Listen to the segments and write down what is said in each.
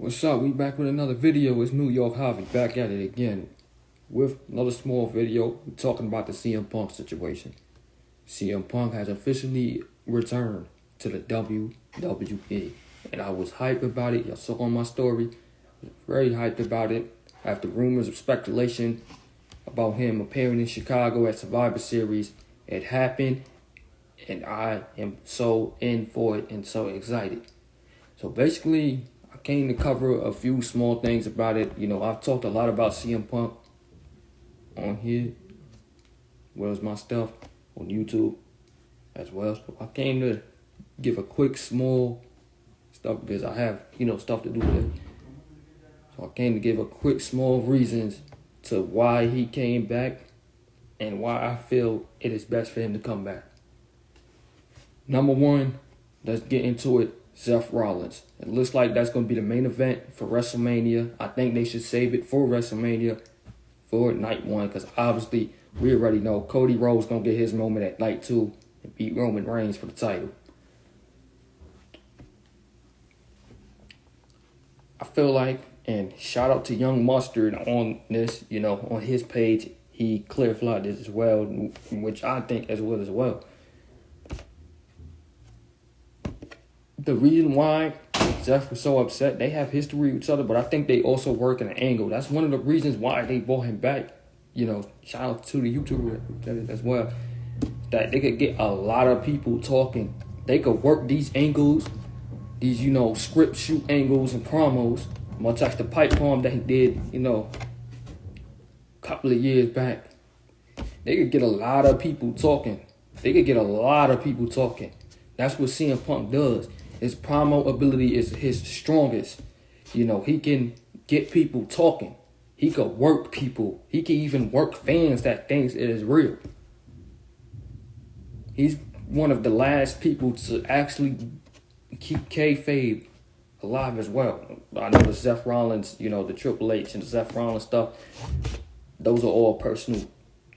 What's up? We back with another video. It's New York Javi back at it again with another small video talking about the CM Punk situation. CM Punk has officially returned to the WWE, and I was hyped about it. Y'all saw on my story. I was very hyped about it after rumors of speculation about him appearing in Chicago at Survivor Series. It happened, and I am so in for it and so excited. So basically, I came to cover a few small things about it. You know, I've talked a lot about CM Punk on here, where's my stuff on YouTube as well. So I came to give a quick small stuff because I have, stuff to do with it. So I came to give a quick small reasons to why he came back and why I feel it is best for him to come back. Number one, let's get into it. Seth Rollins. It looks like that's going to be the main event for WrestleMania. I think they should save it for WrestleMania for night one because obviously we already know Cody Rhodes going to get his moment at night two and beat Roman Reigns for the title. I feel like, and shout out to Young Mustard on this, on his page, he clarified this as well, which I think as well. The reason why Seth was so upset, they have history with each other, but I think they also work in an angle. That's one of the reasons why they brought him back. Shout out to the YouTuber as well. That they could get a lot of people talking. They could work these angles, these, script shoot angles and promos, much like the pipe bomb that he did, a couple of years back. They could get a lot of people talking. That's what CM Punk does. His promo ability is his strongest. He can get people talking. He could work people. He can even work fans that thinks it is real. He's one of the last people to actually keep kayfabe alive as well. I know the Seth Rollins, the Triple H and the Seth Rollins stuff, those are all personal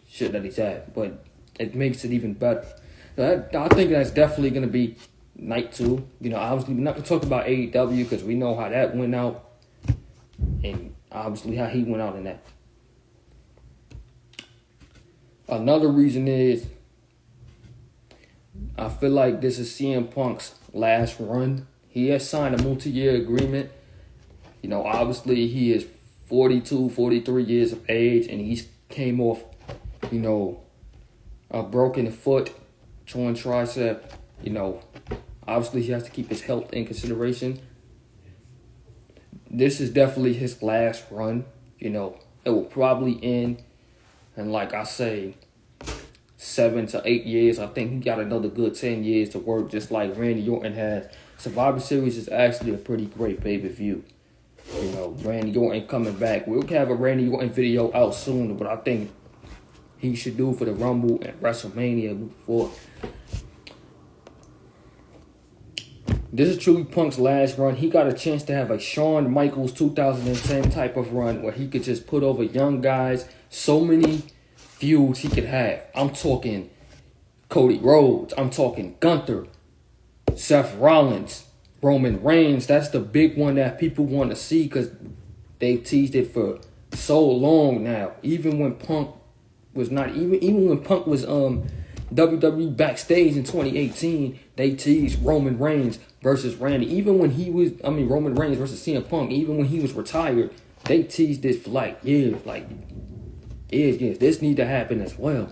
shit that he's had, but it makes it even better. I think that's definitely going to be night two. Obviously, we're not going to talk about AEW because we know how that went out. And obviously how he went out in that. Another reason is I feel like this is CM Punk's last run. He has signed a multi-year agreement. Obviously he is 42, 43 years of age and he's came off, a broken foot, torn tricep. Obviously he has to keep his health in consideration. This is definitely his last run. It will probably end in, like I say, 7 to 8 years. I think he got another good 10 years to work, just like Randy Orton has. Survivor Series is actually a pretty great pay-per-view. Randy Orton coming back. We'll have a Randy Orton video out soon, but I think he should do for the Rumble and WrestleMania before. This is truly Punk's last run. He got a chance to have a Shawn Michaels 2010 type of run where he could just put over young guys. So many feuds he could have. I'm talking Cody Rhodes. I'm talking Gunther, Seth Rollins, Roman Reigns. That's the big one that people want to see because they teased it for so long now. Even when Punk was not, even when Punk was WWE backstage in 2018, they teased Roman Reigns versus Randy. Even when Roman Reigns versus CM Punk, even when he was retired, they teased this for years. This need to happen as well.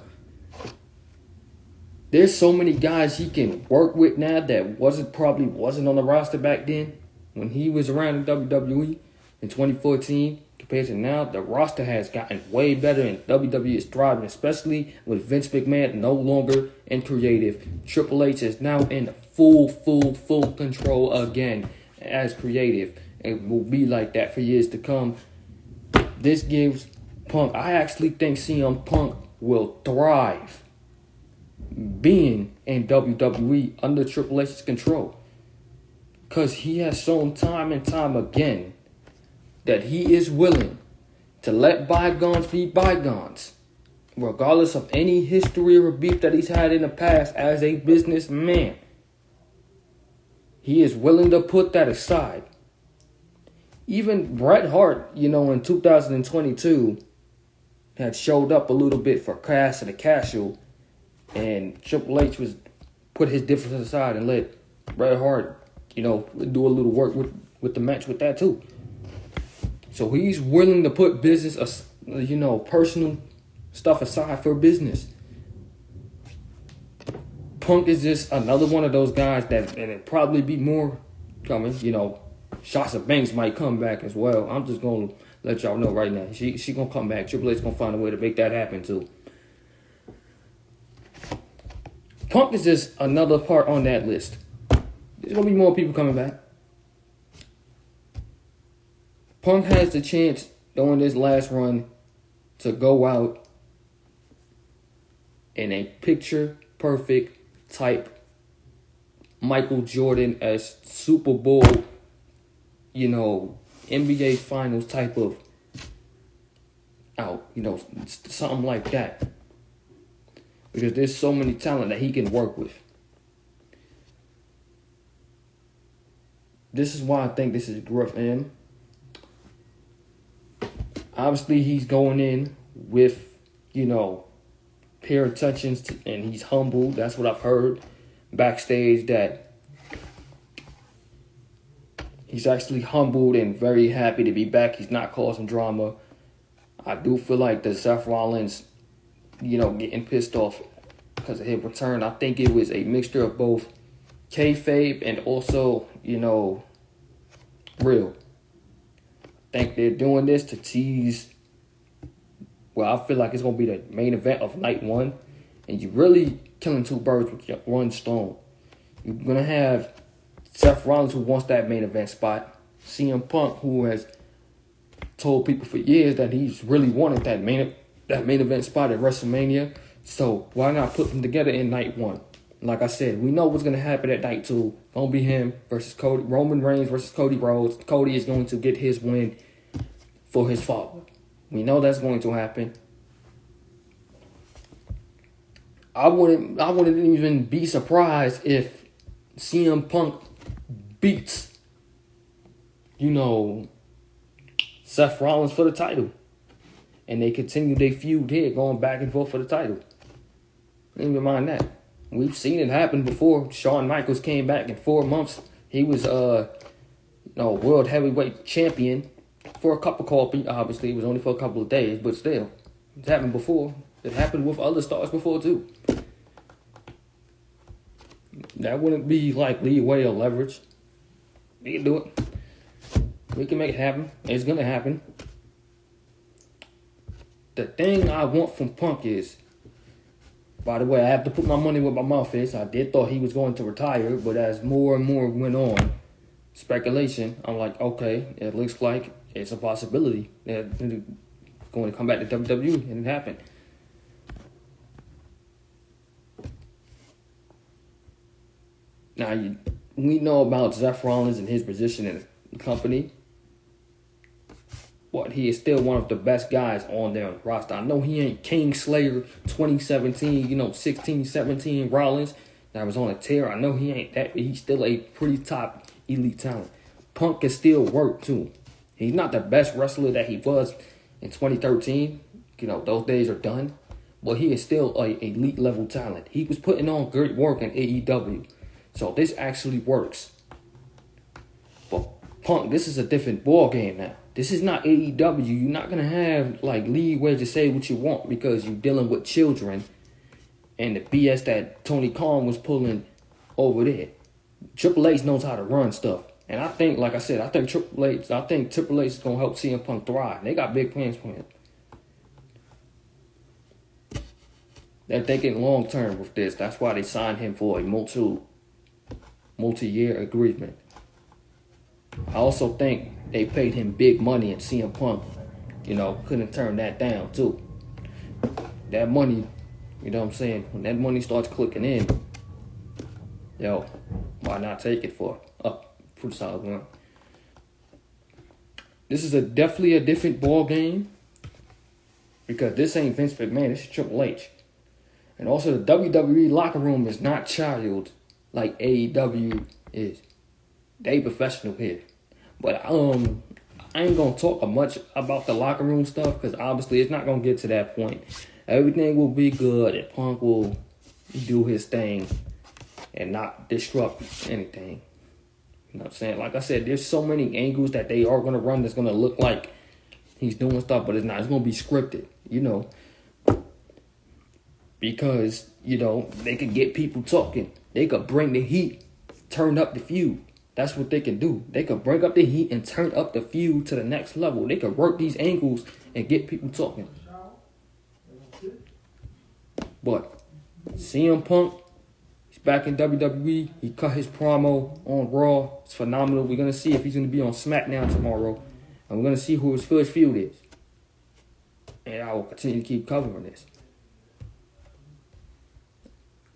There's so many guys he can work with now that probably wasn't on the roster back then when he was around in WWE in 2014. Compared to now, the roster has gotten way better and WWE is thriving, especially with Vince McMahon no longer in creative. Triple H is now in full control again as creative and will be like that for years to come. This gives Punk, I actually think CM Punk will thrive being in WWE under Triple H's control because he has shown time and time again that he is willing to let bygones be bygones, regardless of any history or beef that he's had in the past as a businessman. He is willing to put that aside. Even Bret Hart, in 2022, had showed up a little bit for Cash and the Castle, and Triple H was put his differences aside and let Bret Hart, do a little work with the match with that too. So he's willing to put business, personal stuff aside for business. Punk is just another one of those guys that, and it'll probably be more coming, Sasha Banks might come back as well. I'm just going to let y'all know right now. She going to come back. Triple H going to find a way to make that happen too. Punk is just another part on that list. There's going to be more people coming back. Punk has the chance during this last run to go out in a picture-perfect type Michael Jordan-esque Super Bowl, NBA Finals type of out, something like that. Because there's so many talent that he can work with. This is why I think this is great for him. Obviously, he's going in with, pair of intentions, and he's humble. That's what I've heard backstage, that he's actually humbled and very happy to be back. He's not causing drama. I do feel like the Seth Rollins, getting pissed off because of his return. I think it was a mixture of both kayfabe and also, real. I think they're doing this to tease. Well, I feel like it's going to be the main event of night one. And you're really killing two birds with one stone. You're going to have Seth Rollins, who wants that main event spot. CM Punk, who has told people for years that he's really wanted that main event spot at WrestleMania. So why not put them together in night one? Like I said, we know what's going to happen at night two. Going to be him versus Cody. Roman Reigns versus Cody Rhodes. Cody is going to get his win for his father. We know that's going to happen. I wouldn't even be surprised if CM Punk beats, Seth Rollins for the title. And they continue their feud here, going back and forth for the title. Don't even mind that. We've seen it happen before. Shawn Michaels came back in 4 months. He was world heavyweight champion for a cup of coffee. Obviously, it was only for a couple of days, but still, it's happened before. It happened with other stars before too. That wouldn't be like leeway or leverage. We can do it. We can make it happen. It's gonna happen. The thing I want from Punk is, by the way, I have to put my money where my mouth is. I did thought he was going to retire, but as more and more went on, speculation, I'm like, okay, it looks like it's a possibility that he's going to come back to WWE, and it happened. Now, we know about Seth Rollins and his position in the company. But he is still one of the best guys on their roster. I know he ain't King Slayer 2017, 16, 17 Rollins that was on a tear. I know he ain't that, but he's still a pretty top elite talent. Punk can still work too. He's not the best wrestler that he was in 2013. Those days are done. But he is still a elite level talent. He was putting on great work in AEW. So this actually works. But Punk, this is a different ball game now. This is not AEW. You're not going to have leeway to say what you want because you're dealing with children and the BS that Tony Khan was pulling over there. Triple H knows how to run stuff. And I think, like I said, I think Triple H is going to help CM Punk thrive. They got big plans for him. They're thinking long term with this. That's why they signed him for a multi-year agreement. I also think they paid him big money, and CM Punk, couldn't turn that down too. That money, what I'm saying? When that money starts clicking in, why not take it for a pretty solid one? This is definitely a different ball game because this ain't Vince McMahon, this is Triple H. And also the WWE locker room is not child like AEW is. They professional here. But I ain't gonna talk much about the locker room stuff because obviously it's not gonna get to that point. Everything will be good and Punk will do his thing and not disrupt anything. You know what I'm saying? Like I said, there's so many angles that they are gonna run that's gonna look like he's doing stuff, but it's not. It's gonna be scripted, you know, because you know they could get people talking. They could bring the heat, turn up the feud. That's what they can do. They could bring up the heat and turn up the feud to the next level. They could work these angles and get people talking. But CM Punk, he's back in WWE. He cut his promo on Raw. It's phenomenal. We're going to see if he's going to be on SmackDown tomorrow. And we're going to see who his first feud is. And I will continue to keep covering this.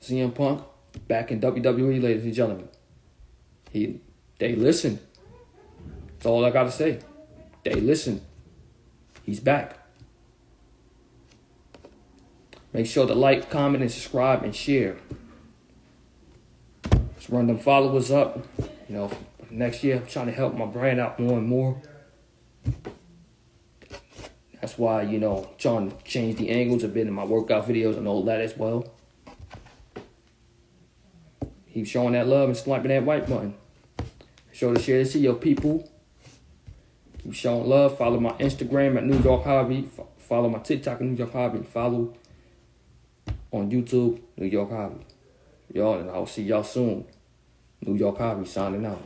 CM Punk, back in WWE, ladies and gentlemen. They listen. That's all I got to say. They listen. He's back. Make sure to like, comment, and subscribe, and share. Let's run them followers up. You know, next year, I'm trying to help my brand out more and more. That's why, you know, I'm trying to change the angles a bit in my workout videos and all that as well. Keep showing that love and swiping that right button. Make sure to share this to your people. Keep showing love. Follow my Instagram at New York Harvey. Follow my TikTok at New York Harvey. Follow on YouTube, New York Harvey. Y'all, and I'll see y'all soon. New York Harvey signing out.